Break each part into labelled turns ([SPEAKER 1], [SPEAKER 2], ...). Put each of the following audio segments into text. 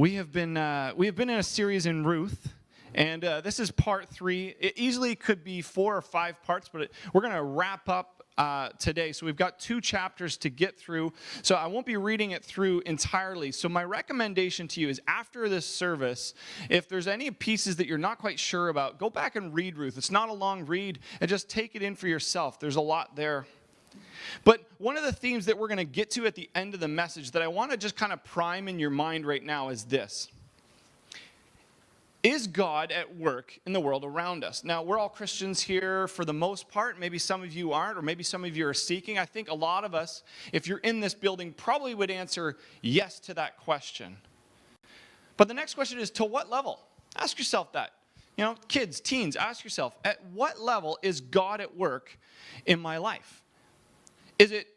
[SPEAKER 1] We have been in a series in Ruth, and this is part 3. It easily could be 4 or 5 parts, but we're going to wrap up today. So we've got 2 chapters to get through. So I won't be reading it through entirely. So my recommendation to you is after this service, if there's any pieces that you're not quite sure about, go back and read Ruth. It's not a long read, and just take it in for yourself. There's a lot there. But one of the themes that we're going to get to at the end of the message that I want to just kind of prime in your mind right now is this. Is God at work in the world around us? Now, we're all Christians here for the most part. Maybe some of you aren't, or maybe some of you are seeking. I think a lot of us, if you're in this building, probably would answer yes to that question. But the next question is, to what level? Ask yourself that. You know, kids, teens, ask yourself, at what level is God at work in my life? Is it,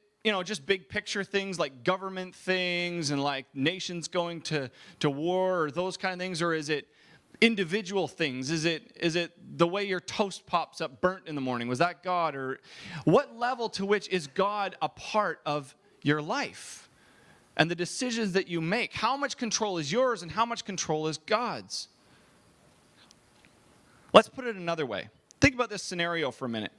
[SPEAKER 1] just big picture things like government things and like nations going to war or those kind of things? Or is it individual things? Is it the way your toast pops up burnt in the morning? Was that God? Or what level to which is God a part of your life and the decisions that you make? How much control is yours and how much control is God's? Let's put it another way. Think about this scenario for a minute.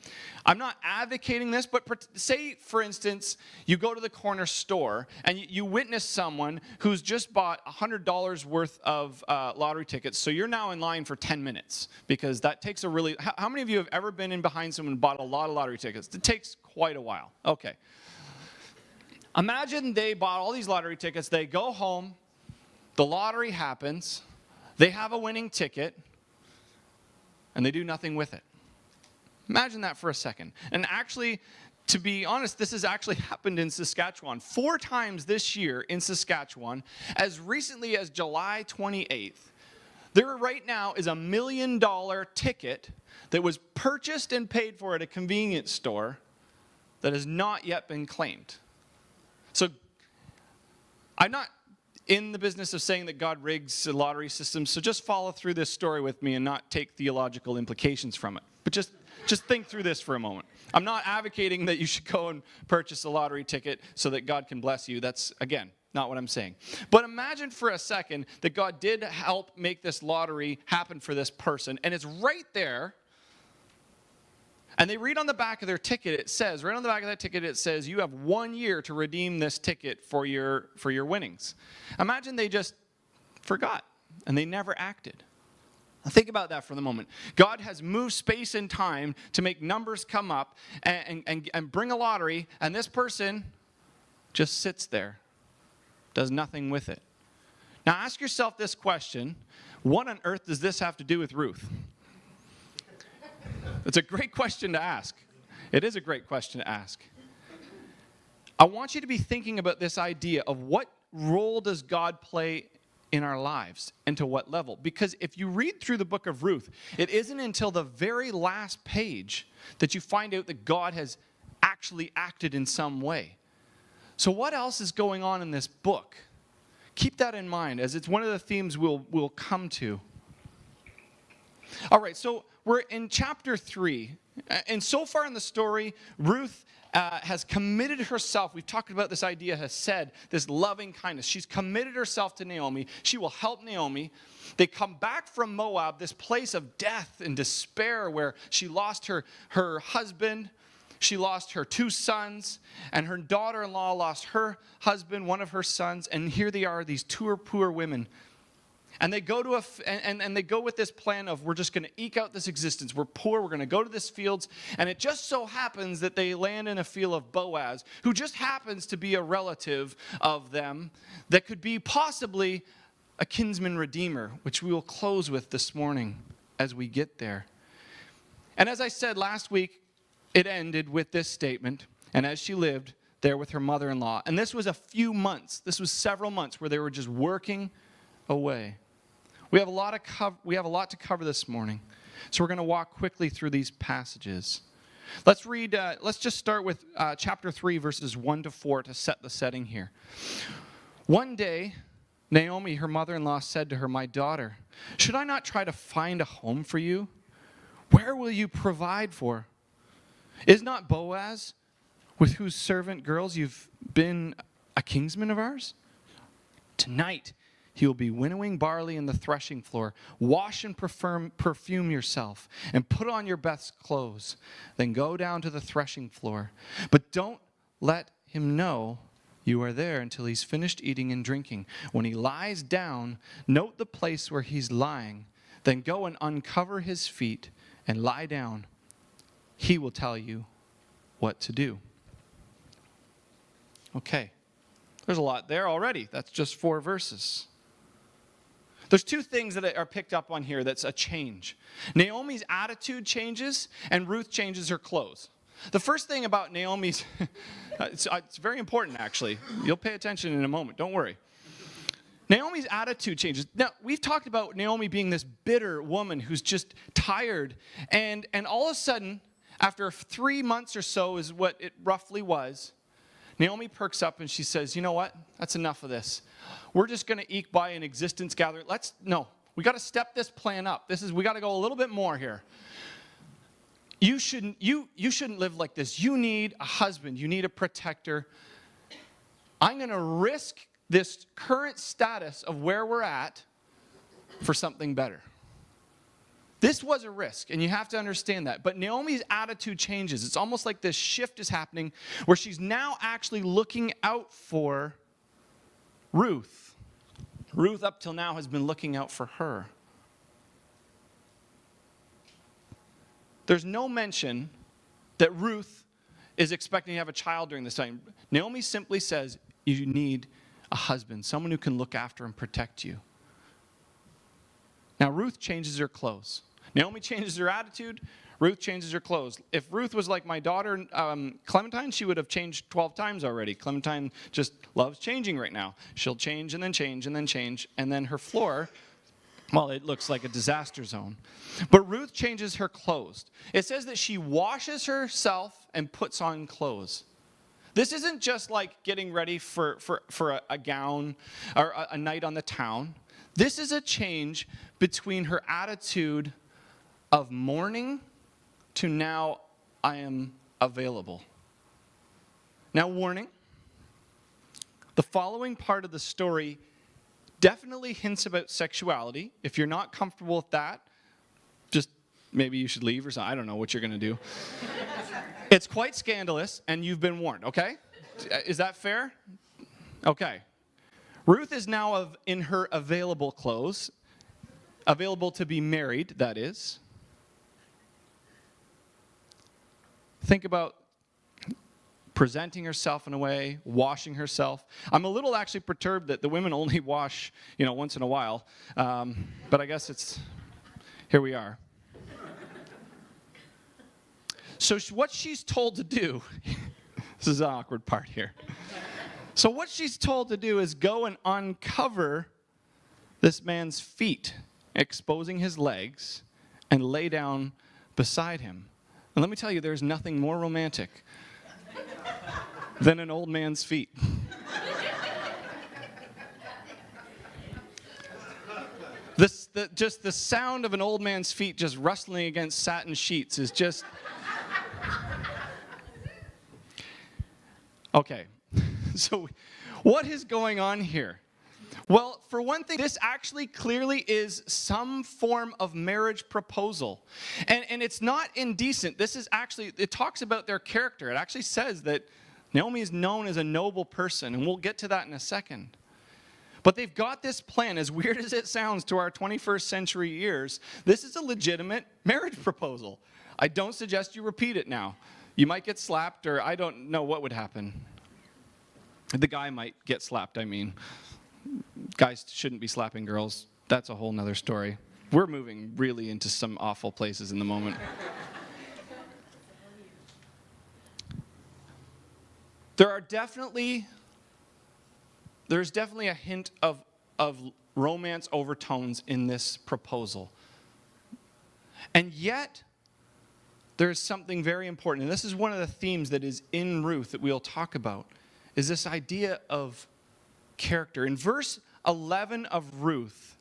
[SPEAKER 1] I'm not advocating this, but say, for instance, you go to the corner store and you witness someone who's just bought $100 worth of lottery tickets. So you're now in line for 10 minutes because that takes a really... How many of you have ever been in behind someone and bought a lot of lottery tickets? It takes quite a while. Okay. Imagine they bought all these lottery tickets. They go home. The lottery happens. They have a winning ticket. And they do nothing with it. Imagine that for a second. And actually, to be honest, this has actually happened in Saskatchewan 4 times this year in Saskatchewan. As recently as July 28th, there right now is $1 million ticket that was purchased and paid for at a convenience store that has not yet been claimed. So I'm not in the business of saying that God rigs the lottery system, so just follow through this story with me and not take theological implications from it. But just think through this for a moment. I'm not advocating that you should go and purchase a lottery ticket so that God can bless you. That's, again, not what I'm saying. But imagine for a second that God did help make this lottery happen for this person, and it's right there. And they read on the back of their ticket, it says, right on the back of that ticket, it says, you have 1 year to redeem this ticket for your winnings. Imagine they just forgot and they never acted. Now think about that for the moment. God has moved space and time to make numbers come up and bring a lottery, and this person just sits there, does nothing with it. Now ask yourself this question: what on earth does this have to do with Ruth? It's a great question to ask. It is a great question to ask. I want you to be thinking about this idea of what role does God play in our lives and to what level. Because if you read through the book of Ruth, it isn't until the very last page that you find out that God has actually acted in some way. So what else is going on in this book? Keep that in mind, as it's one of the themes we'll come to. All right, so we're in chapter 3, and so far in the story, Ruth has committed herself. We've talked about this idea, has said, this loving kindness. She's committed herself to Naomi. She will help Naomi. They come back from Moab, this place of death and despair where she lost her husband, she lost her 2 sons, and her daughter-in-law lost her husband, one of her sons, and here they are, these 2 poor women. And they go to and they go with this plan of, we're just going to eke out this existence. We're poor. We're going to go to this fields. And it just so happens that they land in a field of Boaz, who just happens to be a relative of them that could be possibly a kinsman redeemer, which we will close with this morning as we get there. And as I said last week, it ended with this statement: and as she lived there with her mother-in-law. And this was a few months. This was several months where they were just working away. We have a lot to cover this morning, so we're going to walk quickly through these passages. Let's read. Let's just start with chapter 3, verses 1 to 4 to set the setting here. One day, Naomi, her mother-in-law, said to her, "My daughter, should I not try to find a home for you? Where will you provide for? Is not Boaz, with whose servant girls you've been a kinsman of ours? Tonight, He will be winnowing barley in the threshing floor. Wash and perfume yourself, and put on your best clothes. Then go down to the threshing floor. But don't let him know you are there until he's finished eating and drinking. When he lies down, note the place where he's lying. Then go and uncover his feet and lie down. He will tell you what to do. Okay. There's a lot there already. That's just 4 verses. There's 2 things that are picked up on here that's a change. Naomi's attitude changes, and Ruth changes her clothes. The first thing about Naomi's, it's very important actually. You'll pay attention in a moment, don't worry. Naomi's attitude changes. Now, we've talked about Naomi being this bitter woman who's just tired, and all of a sudden, after 3 months or so is what it roughly was, Naomi perks up and she says, you know what? That's enough of this. We're just going to eke by an existence gathering. We got to step this plan up. We got to go a little bit more here. You shouldn't live like this. You need a husband. You need a protector. I'm going to risk this current status of where we're at for something better. This was a risk, and you have to understand that. But Naomi's attitude changes. It's almost like this shift is happening where she's now actually looking out for Ruth. Ruth, up till now, has been looking out for her. There's no mention that Ruth is expecting to have a child during this time. Naomi simply says, you need a husband, someone who can look after and protect you. Now, Ruth changes her clothes. Naomi changes her attitude. Ruth changes her clothes. If Ruth was like my daughter, Clementine, she would have changed 12 times already. Clementine just loves changing right now. She'll change and then change and then change. And then her floor, well, it looks like a disaster zone. But Ruth changes her clothes. It says that she washes herself and puts on clothes. This isn't just like getting ready for a gown or a night on the town. This is a change between her attitude of mourning to now I am available. Now, warning. The following part of the story definitely hints about sexuality. If you're not comfortable with that, just maybe you should leave or something. I don't know what you're going to do. It's quite scandalous, and you've been warned, okay? Is that fair? Okay. Ruth is now in her available clothes, available to be married, that is. Think about presenting herself in a way, washing herself. I'm a little actually perturbed that the women only wash, once in a while. But I guess here we are. So what she's told to do, this is an awkward part here. So what she's told to do is go and uncover this man's feet, exposing his legs, and lay down beside him. And let me tell you, there's nothing more romantic than an old man's feet. Just the sound of an old man's feet just rustling against satin sheets is just... Okay, so what is going on here? Well, for one thing, this actually clearly is some form of marriage proposal. And it's not indecent. This is actually, it talks about their character. It actually says that Naomi is known as a noble person, and we'll get to that in a second. But they've got this plan, as weird as it sounds to our 21st century ears, this is a legitimate marriage proposal. I don't suggest you repeat it now. You might get slapped, or I don't know what would happen. The guy might get slapped, I mean. Guys shouldn't be slapping girls. That's a whole nother story. We're moving really into some awful places in the moment. There's definitely a hint of romance overtones in this proposal. And yet, there's something very important. And this is one of the themes that is in Ruth that we'll talk about, is this idea of character. In verse 11 of Ruth,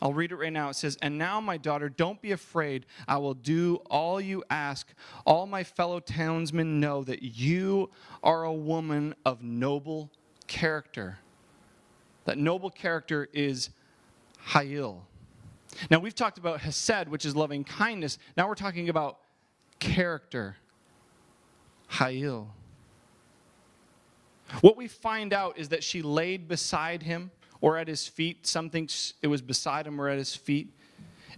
[SPEAKER 1] I'll read it right now. It says, "And now, my daughter, don't be afraid. I will do all you ask. All my fellow townsmen know that you are a woman of noble character." That noble character is Hayil. Now, we've talked about Hesed, which is loving kindness. Now we're talking about character, Hayil. What we find out is that she laid beside him or at his feet. Some think it was beside him or at his feet.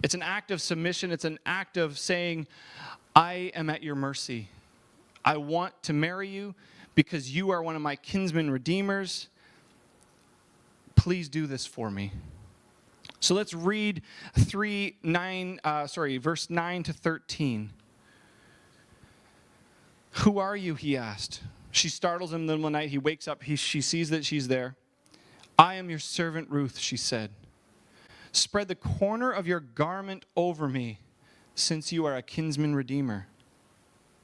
[SPEAKER 1] It's an act of submission. It's an act of saying, I am at your mercy. I want to marry you because you are one of my kinsman redeemers. Please do this for me. So let's read verse 9 to 13. Who are you, he asked. She startles him in the middle of the night. He wakes up. She sees that she's there. I am your servant Ruth, she said. Spread the corner of your garment over me, since you are a kinsman redeemer.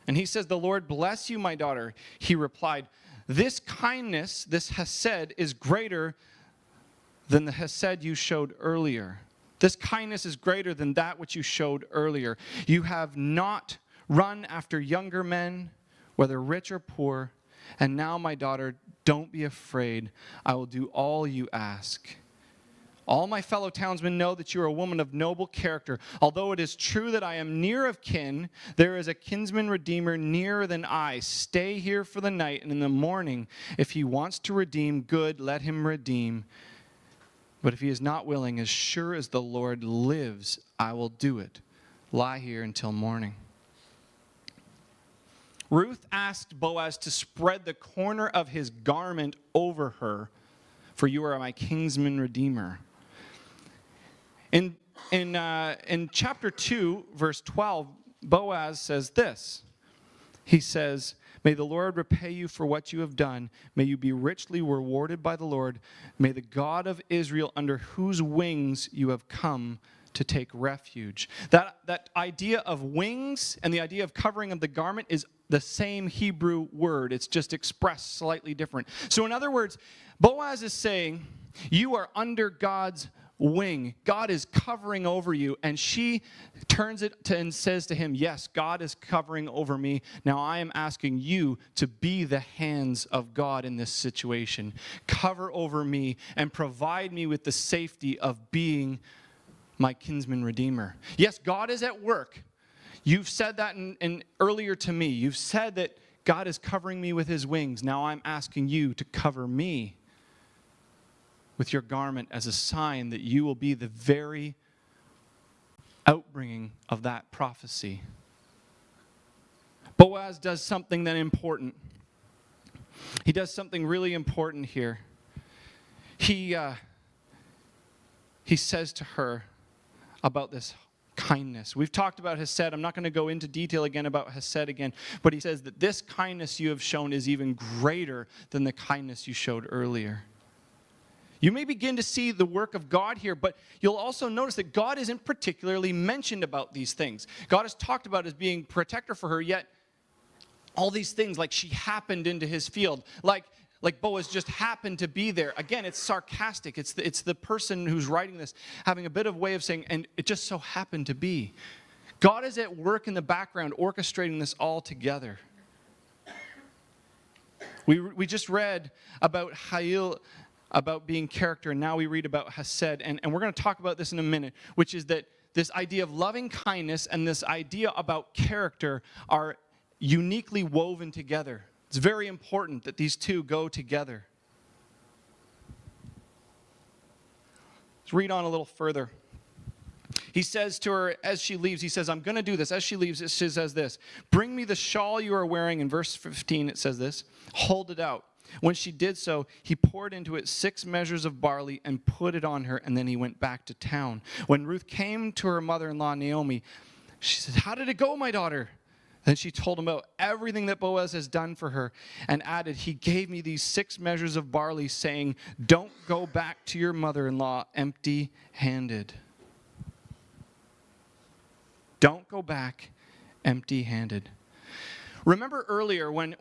[SPEAKER 1] And he says, the Lord bless you, my daughter. He replied, this kindness, this hesed, is greater than the hesed you showed earlier. This kindness is greater than that which you showed earlier. You have not run after younger men, whether rich or poor. And now, my daughter, don't be afraid. I will do all you ask. All my fellow townsmen know that you are a woman of noble character. Although it is true that I am near of kin, there is a kinsman redeemer nearer than I. Stay here for the night, and in the morning, if he wants to redeem, good, let him redeem. But if he is not willing, as sure as the Lord lives, I will do it. Lie here until morning. Ruth asked Boaz to spread the corner of his garment over her, for you are my kinsman redeemer. In chapter 2, verse 12, Boaz says this. He says, may the Lord repay you for what you have done. May you be richly rewarded by the Lord. May the God of Israel, under whose wings you have come to take refuge. That idea of wings and the idea of covering of the garment is the same Hebrew word. It's just expressed slightly different. So in other words, Boaz is saying, you are under God's wing. God is covering over you. And she turns it to and says to him, yes, God is covering over me. Now I am asking you to be the hands of God in this situation. Cover over me and provide me with the safety of being my kinsman redeemer. Yes, God is at work. You've said that in earlier to me. You've said that God is covering me with his wings. Now I'm asking you to cover me with your garment as a sign that you will be the very outbringing of that prophecy. Boaz does something then important. He does something really important here. He says to her about this kindness. We've talked about Hesed. I'm not going to go into detail again about Hesed again, but he says that this kindness you have shown is even greater than the kindness you showed earlier. You may begin to see the work of God here, but you'll also notice that God isn't particularly mentioned about these things. God is talked about as being protector for her, yet all these things, like she happened into his field, like Boaz just happened to be there. Again, it's sarcastic. It's the person who's writing this having a bit of way of saying, and it just so happened to be. God is at work in the background, orchestrating this all together. We just read about Hayil, about being character, and now we read about Hesed, and we're going to talk about this in a minute, which is that this idea of loving kindness and this idea about character are uniquely woven together. It's very important that these two go together. Let's read on a little further. He says to her as she leaves, he says, I'm going to do this. As she leaves, she says this, bring me the shawl you are wearing. In verse 15, it says this, hold it out. When she did so, he poured into it 6 measures of barley and put it on her, and then he went back to town. When Ruth came to her mother-in-law, Naomi, she said, how did it go, my daughter? Then she told him about everything that Boaz has done for her and added, he gave me these 6 measures of barley, saying, don't go back to your mother-in-law empty-handed. Don't go back empty-handed. Remember earlier when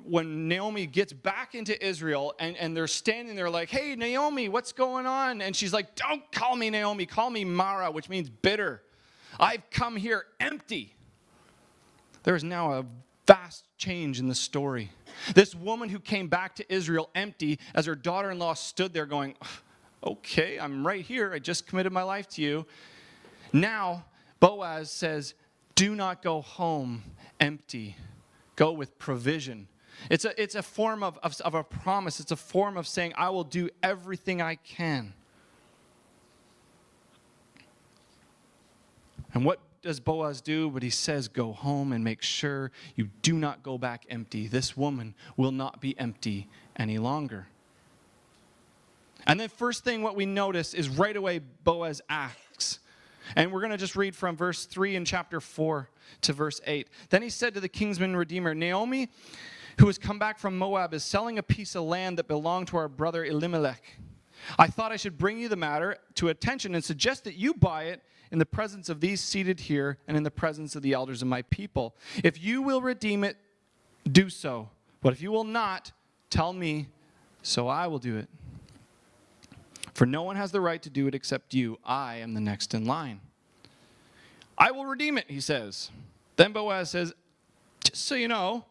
[SPEAKER 1] Naomi gets back into Israel and they're standing there like, hey, Naomi, what's going on? And she's like, don't call me Naomi, call me Mara, which means bitter. I've come here empty. There is now a vast change in the story. This woman who came back to Israel empty as her daughter-in-law stood there going, okay, I'm right here. I just committed my life to you. Now, Boaz says, do not go home empty. Go with provision. It's a form of a promise. It's a form of saying, I will do everything I can. And what does Boaz do? But he says, go home and make sure you do not go back empty. This woman will not be empty any longer. And then first thing what we notice is right away Boaz acts. And we're going to just read from verse 3 in chapter 4 to verse 8. Then he said to the kinsman redeemer, Naomi, who has come back from Moab, is selling a piece of land that belonged to our brother Elimelech. I thought I should bring you the matter to attention and suggest that you buy it in the presence of these seated here and in the presence of the elders of my people. If you will redeem it, do so. But if you will not, tell me, so I will do it. For no one has the right to do it except you. I am the next in line. I will redeem it, he says. Then Boaz says, just so you know,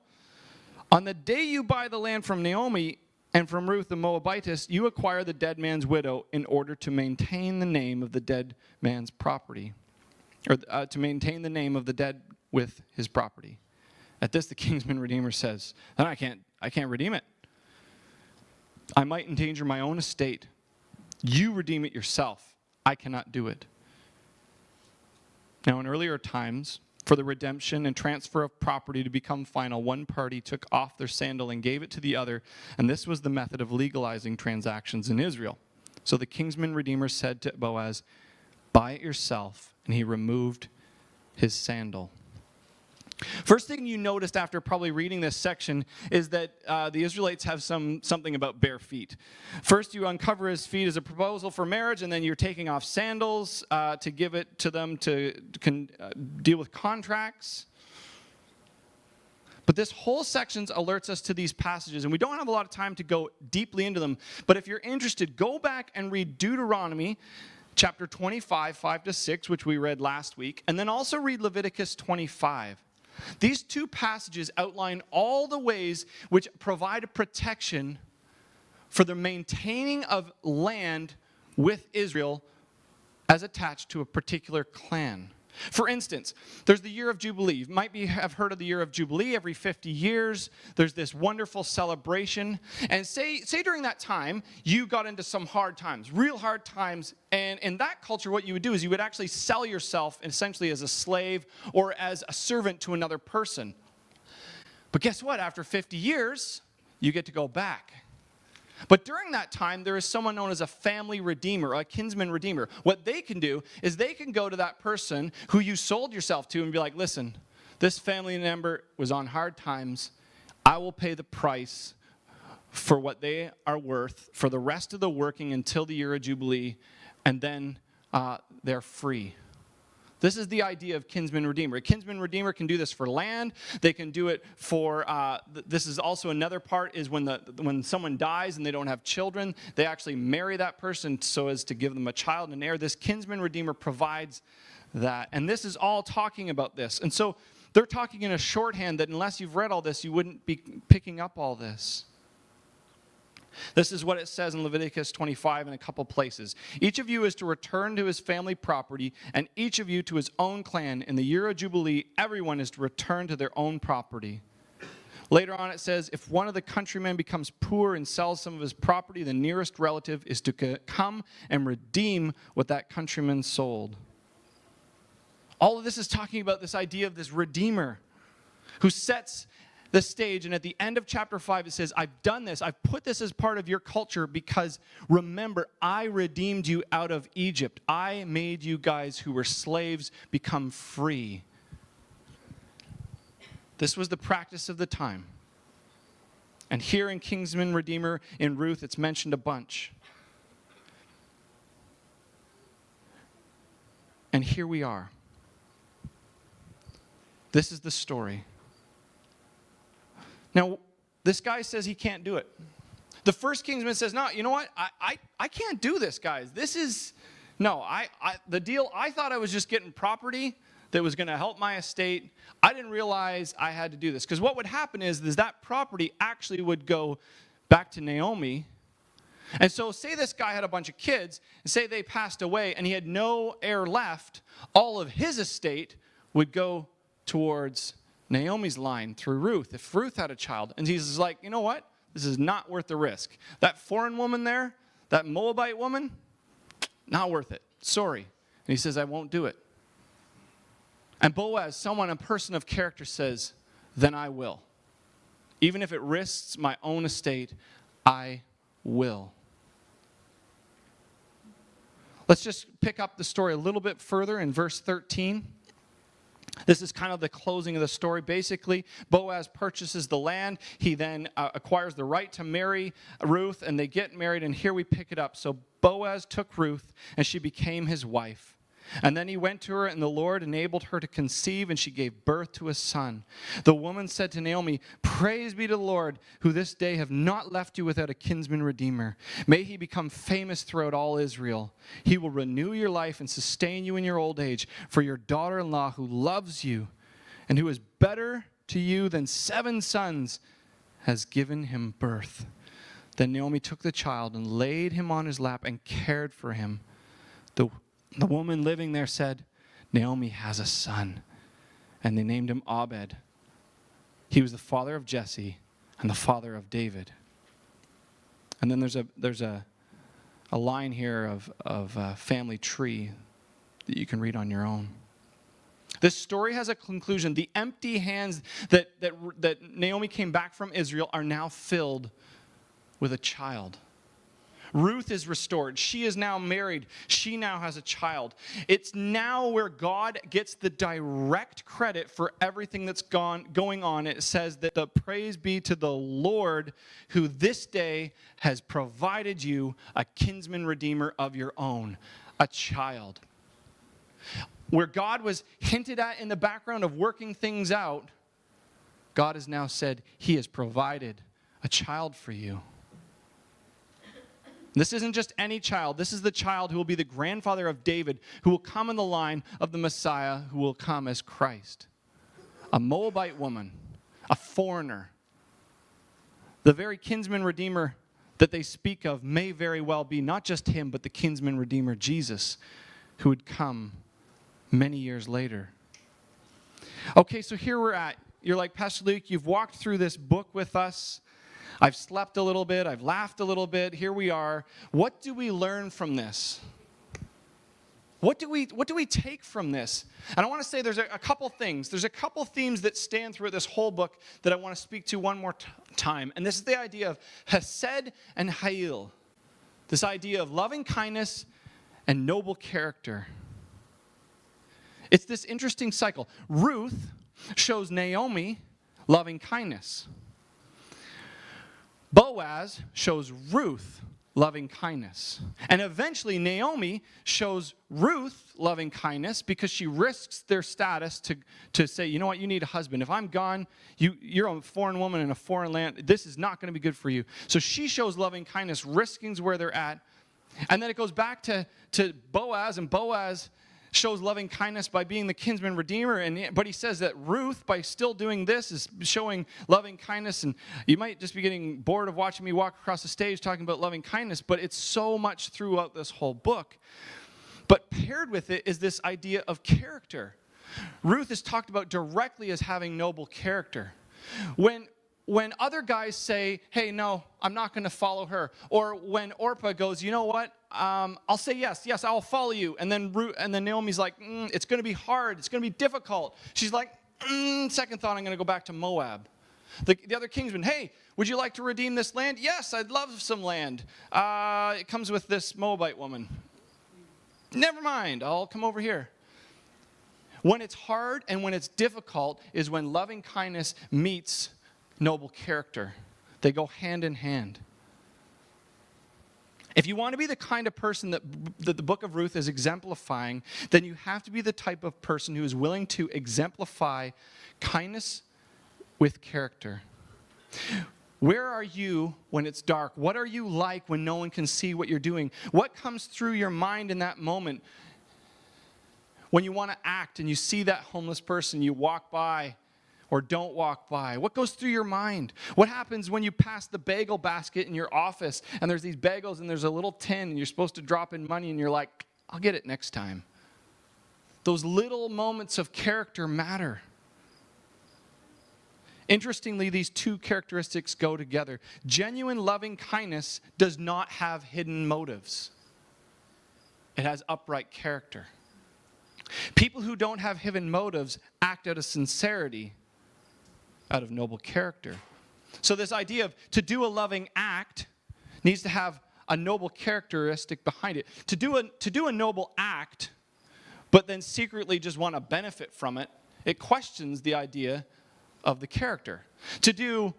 [SPEAKER 1] on the day you buy the land from Naomi and from Ruth the Moabitess, you acquire the dead man's widow in order to maintain the name of the dead man's property, or to maintain the name of the dead with his property. At this, the kinsman redeemer says, then I can't redeem it. I might endanger my own estate. You redeem it yourself. I cannot do it. Now, in earlier times, for the redemption and transfer of property to become final, one party took off their sandal and gave it to the other, and this was the method of legalizing transactions in Israel. So the kinsman redeemer said to Boaz, buy it yourself, and he removed his sandal. First thing you noticed after probably reading this section is that the Israelites have something about bare feet. First, you uncover his feet as a proposal for marriage, and then you're taking off sandals to give it to them to deal with contracts. But this whole section alerts us to these passages, and we don't have a lot of time to go deeply into them. But if you're interested, go back and read Deuteronomy chapter 25, 5 to 6, which we read last week, and then also read Leviticus 25. These two passages outline all the ways which provide a protection for the maintaining of land with Israel as attached to a particular clan. For instance, there's the year of Jubilee. You might have heard of the year of Jubilee. Every 50 years, there's this wonderful celebration. And say during that time, you got into some hard times, real hard times. And in that culture, what you would do is you would actually sell yourself essentially as a slave or as a servant to another person. But guess what? After 50 years, you get to go back. But during that time, there is someone known as a family redeemer, a kinsman redeemer. What they can do is they can go to that person who you sold yourself to and be like, listen, this family member was on hard times. I will pay the price for what they are worth for the rest of the working until the year of Jubilee, and then they're free. This is the idea of kinsman redeemer. A kinsman redeemer can do this for land. They can do it for, this is also another part, is when someone dies and they don't have children, they actually marry that person so as to give them a child and an heir. This kinsman redeemer provides that. And this is all talking about this. And so they're talking in a shorthand that unless you've read all this, you wouldn't be picking up all this. This is what it says in Leviticus 25 in a couple places. Each of you is to return to his family property, and each of you to his own clan. In the year of Jubilee, everyone is to return to their own property. Later on it says, if one of the countrymen becomes poor and sells some of his property, the nearest relative is to come and redeem what that countryman sold. All of this is talking about this idea of this redeemer who sets the stage, and at the end of chapter 5 it says, I've done this, I've put this as part of your culture because remember, I redeemed you out of Egypt. I made you guys who were slaves become free. This was the practice of the time. And here in kinsman redeemer in Ruth, it's mentioned a bunch. And here we are. This is the story. Now, this guy says he can't do it. The first kinsman says, no, you know what? I can't do this, guys. This is, no, the deal, I thought I was just getting property. that was going to help my estate. I didn't realize I had to do this. Because what would happen is that property actually would go back to Naomi. And so say this guy had a bunch of kids, and say they passed away, and he had no heir left, all of his estate would go towards Naomi's line through Ruth, if Ruth had a child. And he's like, you know what? This is not worth the risk. That foreign woman there, that Moabite woman, not worth it. Sorry. And he says, I won't do it. And Boaz, a person of character, says, then I will. Even if it risks my own estate, I will. Let's just pick up the story a little bit further in verse 13. This is kind of the closing of the story. Basically, Boaz purchases the land. He then acquires the right to marry Ruth, and they get married, and here we pick it up. So Boaz took Ruth, and she became his wife. And then he went to her, and the Lord enabled her to conceive, and she gave birth to a son. The woman said to Naomi, praise be to the Lord, who this day have not left you without a kinsman redeemer. May he become famous throughout all Israel. He will renew your life and sustain you in your old age. For your daughter-in-law, who loves you, and who is better to you than 7 sons, has given him birth. Then Naomi took the child and laid him on his lap and cared for him. The woman living there said, Naomi has a son. And they named him Obed. He was the father of Jesse and the father of David. And then there's a line here of a family tree that you can read on your own. This story has a conclusion. The empty hands that Naomi came back from Israel are now filled with a child. Ruth is restored. She is now married. She now has a child. It's now where God gets the direct credit for everything that's going on. It says that the praise be to the Lord, who this day has provided you a kinsman redeemer of your own, a child. Where God was hinted at in the background of working things out, God has now said he has provided a child for you. This isn't just any child. This is the child who will be the grandfather of David, who will come in the line of the Messiah, who will come as Christ. A Moabite woman, a foreigner. The very kinsman redeemer that they speak of may very well be not just him, but the kinsman redeemer, Jesus, who would come many years later. Okay, so here we're at. You're like, Pastor Luke, you've walked through this book with us. I've slept a little bit. I've laughed a little bit. Here we are. What do we learn from this? What do we take from this? And I want to say there's a couple things. There's a couple themes that stand throughout this whole book that I want to speak to one more time. And this is the idea of hesed and hayil. This idea of loving kindness and noble character. It's this interesting cycle. Ruth shows Naomi loving kindness. Boaz shows Ruth loving kindness. And eventually Naomi shows Ruth loving kindness because she risks their status to say, you know what, you need a husband. If I'm gone, you're a foreign woman in a foreign land. This is not going to be good for you. So she shows loving kindness, risking where they're at. And then it goes back to Boaz, and Boaz shows loving kindness by being the kinsman redeemer, but he says that Ruth, by still doing this, is showing loving kindness. And you might just be getting bored of watching me walk across the stage talking about loving kindness, but it's so much throughout this whole book. But paired with it is this idea of character. Ruth is talked about directly as having noble character. When other guys say, hey, no, I'm not going to follow her, or when Orpah goes, you know what, I'll say yes, I'll follow you, and then Naomi's like, it's going to be hard, it's going to be difficult. She's like, second thought, I'm going to go back to Moab. The other kingsman, hey, would you like to redeem this land? Yes, I'd love some land. It comes with this Moabite woman. Never mind, I'll come over here. When it's hard and when it's difficult is when loving kindness meets noble character. They go hand in hand. If you want to be the kind of person that the book of Ruth is exemplifying, then you have to be the type of person who is willing to exemplify kindness with character. Where are you when it's dark? What are you like when no one can see what you're doing? What comes through your mind in that moment? When you want to act and you see that homeless person, you walk by or don't walk by. What goes through your mind? What happens when you pass the bagel basket in your office and there's these bagels and there's a little tin and you're supposed to drop in money and you're like, I'll get it next time. Those little moments of character matter. Interestingly, these two characteristics go together. Genuine loving kindness does not have hidden motives. It has upright character. People who don't have hidden motives act out of sincerity, out of noble character. So this idea of to do a loving act needs to have a noble characteristic behind it. To do a noble act, but then secretly just want to benefit from it, it questions the idea of the character. To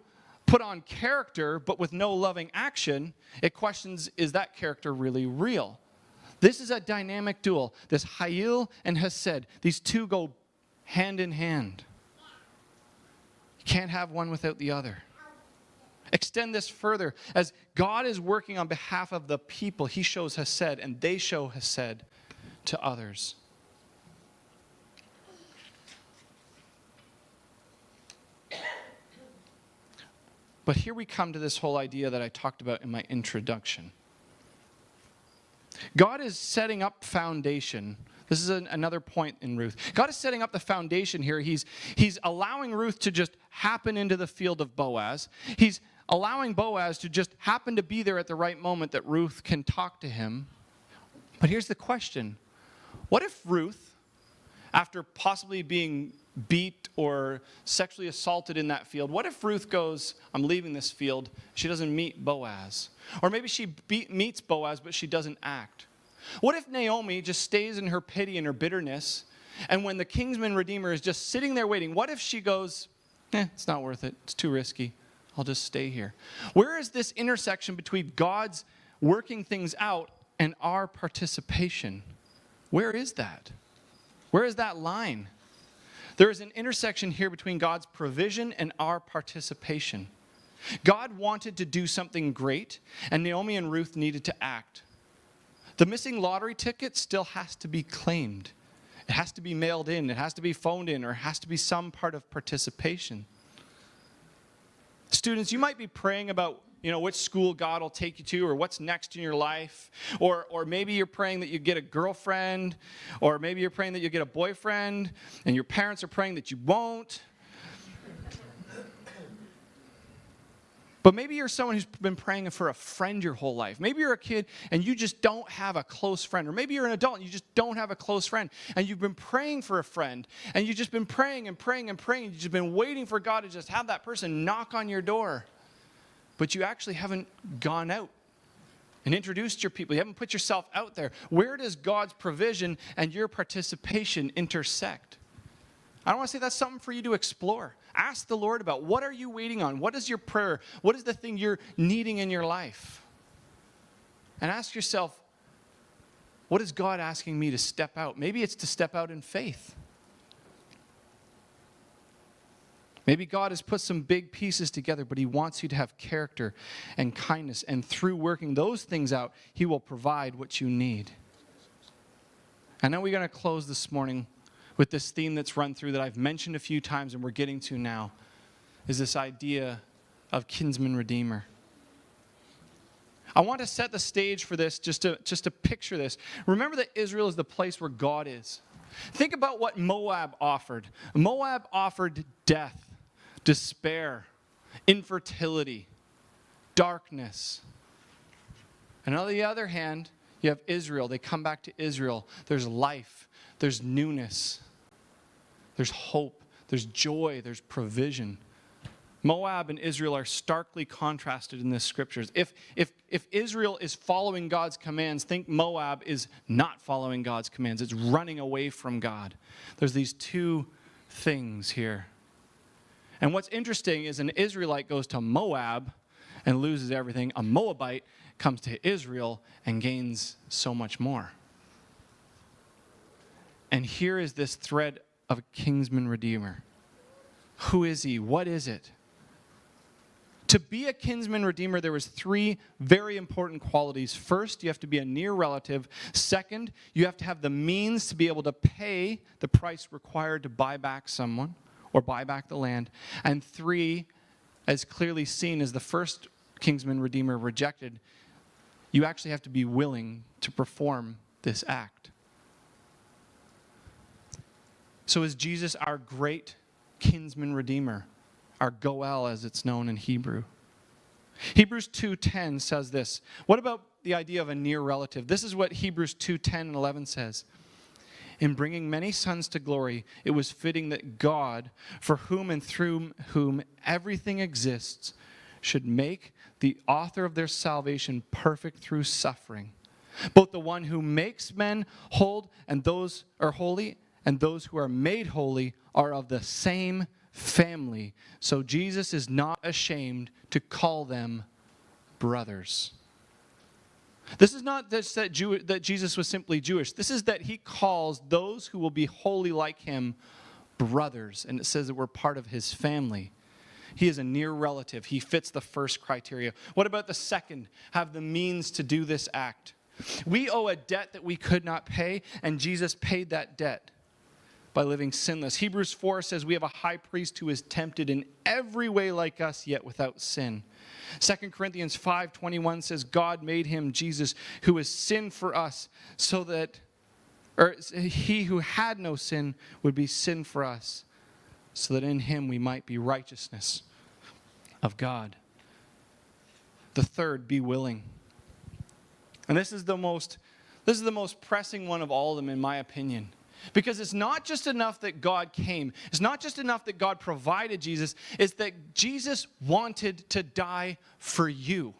[SPEAKER 1] put on character, but with no loving action, it questions, is that character really real? This is a dynamic duel. This Hayil and Hesed, these two go hand in hand. You can't have one without the other. Extend this further. As God is working on behalf of the people, he shows Hesed, and they show Hesed to others. But here we come to this whole idea that I talked about in my introduction. God is setting up foundation. This is another point in Ruth. God is setting up the foundation here. He's allowing Ruth to just happen into the field of Boaz. He's allowing Boaz to just happen to be there at the right moment that Ruth can talk to him. But here's the question. What if Ruth, after possibly being beat or sexually assaulted in that field, what if Ruth goes, I'm leaving this field, she doesn't meet Boaz? Or maybe she meets Boaz, but she doesn't act. What if Naomi just stays in her pity and her bitterness, and when the kinsman redeemer is just sitting there waiting, what if she goes, it's not worth it, it's too risky, I'll just stay here? Where is this intersection between God's working things out and our participation? Where is that? Where is that line? There is an intersection here between God's provision and our participation. God wanted to do something great, and Naomi and Ruth needed to act. The missing lottery ticket still has to be claimed. It has to be mailed in, it has to be phoned in, or it has to be some part of participation. Students, you might be praying about which school God will take you to, or what's next in your life. Or maybe you're praying that you get a girlfriend, or maybe you're praying that you get a boyfriend, and your parents are praying that you won't. But maybe you're someone who's been praying for a friend your whole life. Maybe you're a kid and you just don't have a close friend. Or maybe you're an adult and you just don't have a close friend. And you've been praying for a friend. And you've just been praying and praying and praying. And you've just been waiting for God to just have that person knock on your door. But you actually haven't gone out and introduced your people. You haven't put yourself out there. Where does God's provision and your participation intersect? I don't want to say that's something for you to explore. Ask the Lord about, what are you waiting on? What is your prayer? What is the thing you're needing in your life? And ask yourself, what is God asking me to step out? Maybe it's to step out in faith. Maybe God has put some big pieces together, but he wants you to have character and kindness. And through working those things out, he will provide what you need. I know we're going to close this morning with this theme that's run through that I've mentioned a few times and we're getting to now, is this idea of kinsman redeemer. I want to set the stage for this, just to picture this. Remember that Israel is the place where God is. Think about what Moab offered. Moab offered death, despair, infertility, darkness. And on the other hand, you have Israel. They come back to Israel. There's life. There's newness. There's hope. There's joy. There's provision. Moab and Israel are starkly contrasted in the scriptures. If Israel is following God's commands, think Moab is not following God's commands. It's running away from God. There's these two things here. And what's interesting is an Israelite goes to Moab and loses everything. A Moabite comes to Israel and gains so much more. And here is this thread of a kinsman redeemer. Who is he? What is it? To be a kinsman redeemer, there was 3 very important qualities. First, you have to be a near relative. Second, you have to have the means to be able to pay the price required to buy back someone or buy back the land. And 3, as clearly seen as the first kinsman redeemer rejected, you actually have to be willing to perform this act. So is Jesus our great kinsman redeemer? Our Goel, as it's known in Hebrew. Hebrews 2:10 says this. What about the idea of a near relative? This is what Hebrews 2:10 and 11 says. In bringing many sons to glory, it was fitting that God, for whom and through whom everything exists, should make the author of their salvation perfect through suffering. Both the one who makes men whole and those are holy, and those who are made holy are of the same family. So Jesus is not ashamed to call them brothers. This is not just that Jesus was simply Jewish. This is that he calls those who will be holy like him brothers. And it says that we're part of his family. He is a near relative. He fits the first criteria. What about the second? Have the means to do this act. We owe a debt that we could not pay, and Jesus paid that debt by living sinless. Hebrews 4 says we have a high priest who is tempted in every way like us, yet without sin. 2 Corinthians 5:21 says God made him, Jesus, who is sin for us, so that, or he who had no sin would be sin for us, so that in him we might be righteousness of God. The third, be willing. And this is the most pressing one of all of them, in my opinion. Because it's not just enough that God came. It's not just enough that God provided Jesus. It's that Jesus wanted to die for you.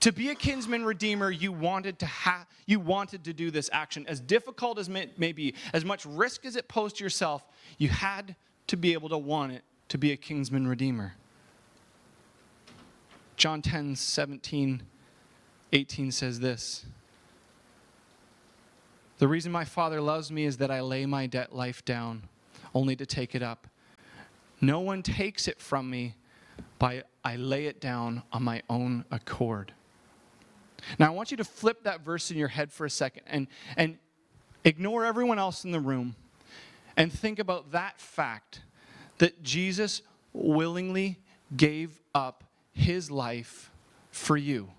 [SPEAKER 1] To be a kinsman redeemer, you wanted to do this action. As difficult as it may be, as much risk as it posed to yourself, you had to be able to want it to be a kinsman redeemer. John 10:17-18 says this. The reason my Father loves me is that I lay my life down, only to take it up. No one takes it from me, but I lay it down on my own accord. Now I want you to flip that verse in your head for a second and ignore everyone else in the room and think about that fact that Jesus willingly gave up his life for you.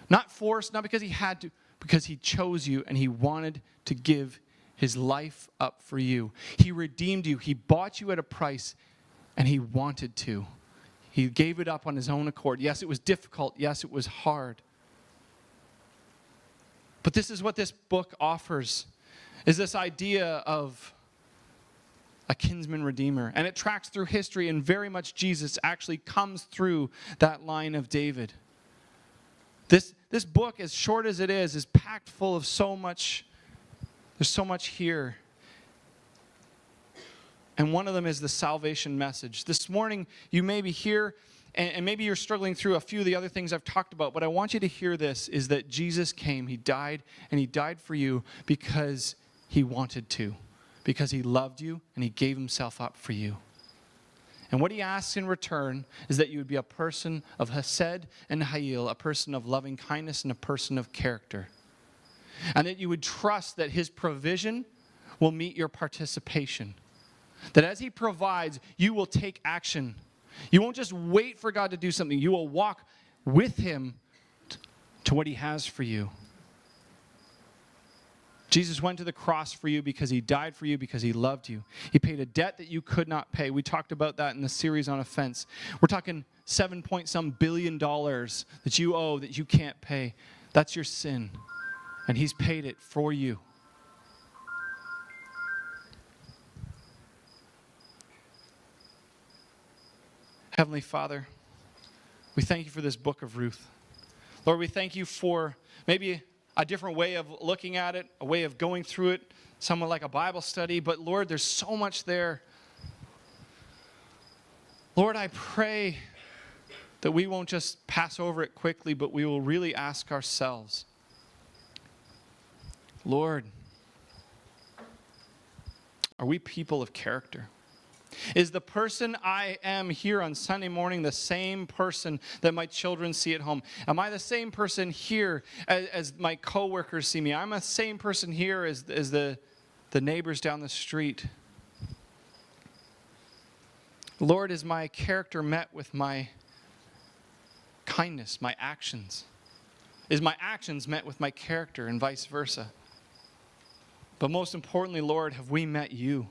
[SPEAKER 1] Not forced, not because he had to, because he chose you and he wanted to give his life up for you. He redeemed you. He bought you at a price, and he wanted to. He gave it up on his own accord. Yes, it was difficult. Yes, it was hard. But this is what this book offers, is this idea of a kinsman redeemer. And it tracks through history, and very much Jesus actually comes through that line of David. This book, as short as it is packed full of so much. There's so much here. And one of them is the salvation message. This morning, you may be here, and maybe you're struggling through a few of the other things I've talked about, but I want you to hear this, is that Jesus came, he died, and he died for you because he wanted to, because he loved you, and he gave himself up for you. And what he asks in return is that you would be a person of Hesed and Hayil, a person of loving kindness and a person of character. And that you would trust that his provision will meet your participation. That as he provides, you will take action. You won't just wait for God to do something. You will walk with him to what he has for you. Jesus went to the cross for you because he died for you, because he loved you. He paid a debt that you could not pay. We talked about that in the series on offense. We're talking $7 billion that you owe that you can't pay. That's your sin. And he's paid it for you. Heavenly Father, we thank you for this book of Ruth. Lord, we thank you for maybe a different way of looking at it, a way of going through it, somewhat like a Bible study. But Lord, there's so much there. Lord, I pray that we won't just pass over it quickly, but we will really ask ourselves, Lord, are we people of character? Is the person I am here on Sunday morning the same person that my children see at home? Am I the same person here as my coworkers see me? I'm the same person here as the neighbors down the street. Lord, is my character met with my kindness, my actions? Is my actions met with my character and vice versa? But most importantly, Lord, have we met you?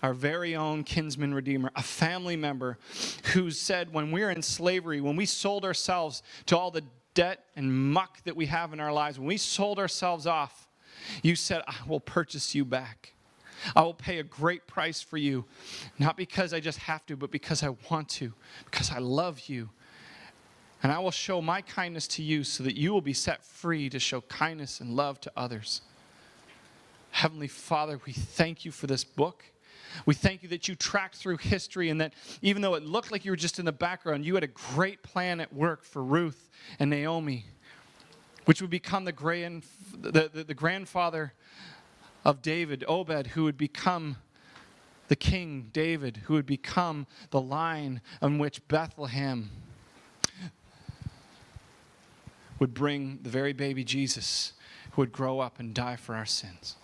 [SPEAKER 1] Our very own kinsman redeemer, a family member who said when we were in slavery, when we sold ourselves to all the debt and muck that we have in our lives, when we sold ourselves off, you said, I will purchase you back. I will pay a great price for you, not because I just have to, but because I want to, because I love you. And I will show my kindness to you so that you will be set free to show kindness and love to others. Heavenly Father, we thank you for this book. We thank you that you tracked through history and that even though it looked like you were just in the background, you had a great plan at work for Ruth and Naomi, which would become the grandfather of David, Obed, who would become the king, David, who would become the line on which Bethlehem would bring the very baby Jesus, who would grow up and die for our sins.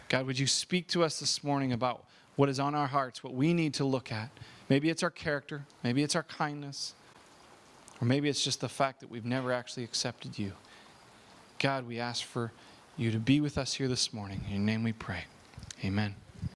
[SPEAKER 1] God, would you speak to us this morning about what is on our hearts, what we need to look at? Maybe it's our character, maybe it's our kindness, or maybe it's just the fact that we've never actually accepted you. God, we ask for you to be with us here this morning. In your name we pray. Amen.